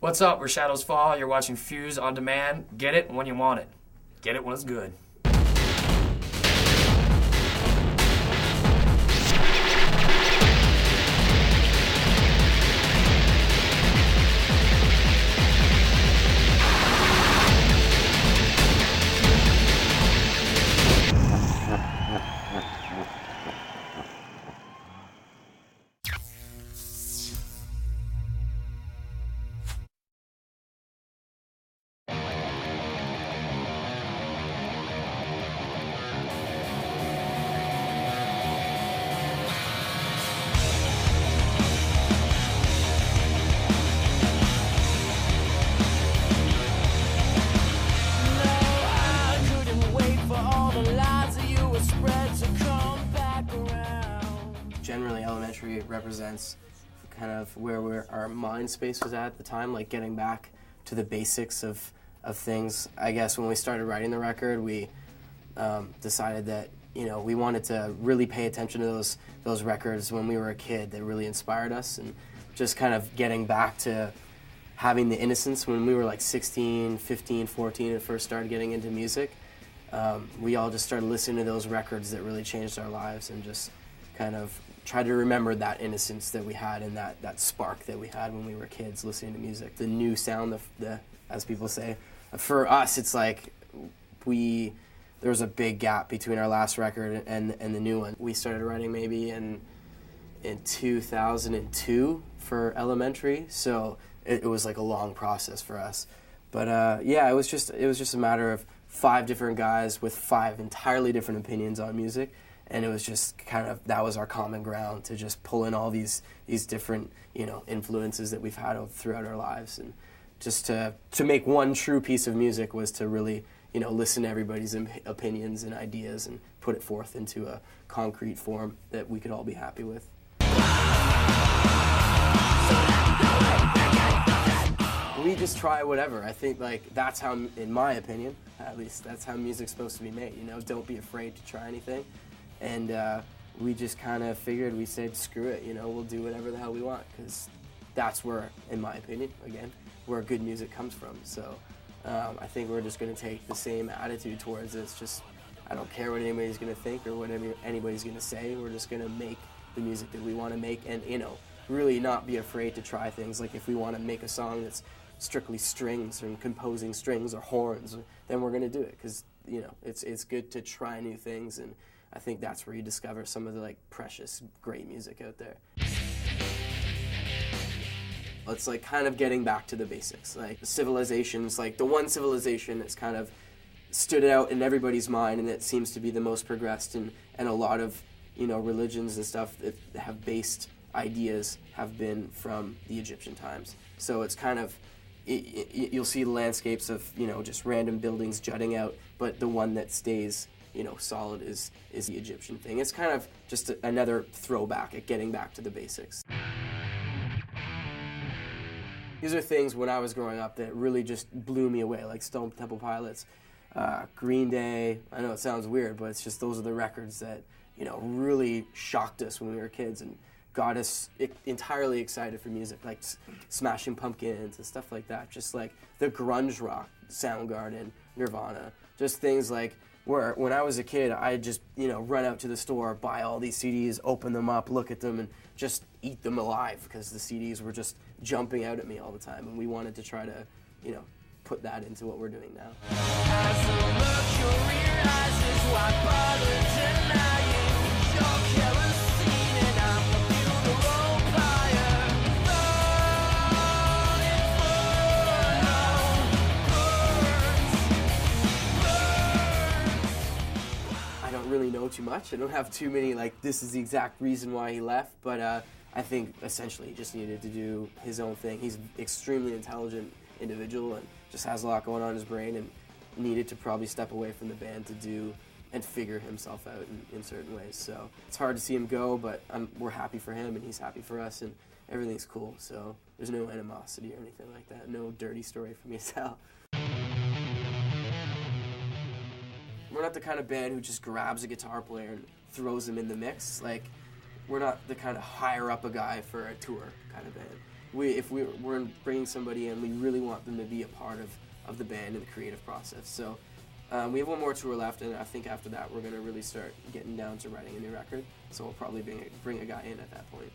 What's up? We're Shadows Fall. You're watching Fuse on Demand. Get it when you want it. Get it when it's good. Generally, Elementary represents kind of where our mind space was at the time, like getting back to the basics of things. I guess when we started writing the record, we decided that we wanted to really pay attention to those records when we were a kid that really inspired us, and just kind of getting back to having the innocence when we were like 16, 15, 14 and first started getting into music. We all just started listening to those records that really changed our lives, and just kind of try to remember that innocence that we had and that spark that we had when we were kids listening to music. The new sound, as people say. For us, it's like there was a big gap between our last record and the new one. We started writing maybe in 2002 for Elementary, so it was like a long process for us. But yeah, it was just a matter of 5 different guys with 5 entirely different opinions on music. And it was just kind of, that was our common ground, to just pull in all these different, influences that we've had throughout our lives. And just to make one true piece of music was to really, listen to everybody's opinions and ideas and put it forth into a concrete form that we could all be happy with. We just try whatever. I think that's how, in my opinion, at least, that's how music's supposed to be made. Don't be afraid to try anything. And we just kind of figured, we said, screw it, we'll do whatever the hell we want, because that's where, in my opinion, again, where good music comes from. So I think we're just going to take the same attitude towards it. It's just, I don't care what anybody's going to think or what anybody's going to say. We're just going to make the music that we want to make, and, really not be afraid to try things. Like if we want to make a song that's strictly strings or composing strings or horns, then we're going to do it, because, it's good to try new things. And I think that's where you discover some of the precious, great music out there. It's kind of getting back to the basics. Civilizations, the one civilization that's kind of stood out in everybody's mind and that seems to be the most progressed, and a lot of, religions and stuff that have based ideas have been from the Egyptian times. So it's kind of, you'll see landscapes of, just random buildings jutting out, but the one that stays solid is the Egyptian thing. It's kind of just another throwback at getting back to the basics. These are things when I was growing up that really just blew me away, like Stone Temple Pilots, Green Day. I know it sounds weird, but it's just those are the records that, really shocked us when we were kids and got us entirely excited for music, like Smashing Pumpkins and stuff like that. Just like the grunge rock, Soundgarden, Nirvana, just things where when I was a kid, I'd just, run out to the store, buy all these CDs, open them up, look at them, and just eat them alive, because the CDs were just jumping out at me all the time, and we wanted to try to, put that into what we're doing now. As the mercury rises, why bother denying your kerosene, and I'm the funeral pyre, burning burns. I don't really know too much. I don't have too many, this is the exact reason why he left, but I think essentially he just needed to do his own thing. He's an extremely intelligent individual and just has a lot going on in his brain, and needed to probably step away from the band to do and figure himself out in certain ways. So it's hard to see him go, but we're happy for him and he's happy for us, and everything's cool. So there's no animosity or anything like that. No dirty story for me to tell. We're not the kind of band who just grabs a guitar player and throws him in the mix. We're not the kind of hire up a guy for a tour kind of band. if we're bringing somebody in, we really want them to be a part of the band and the creative process. So we have one more tour left, and I think after that we're gonna really start getting down to writing a new record. So we'll probably bring a guy in at that point.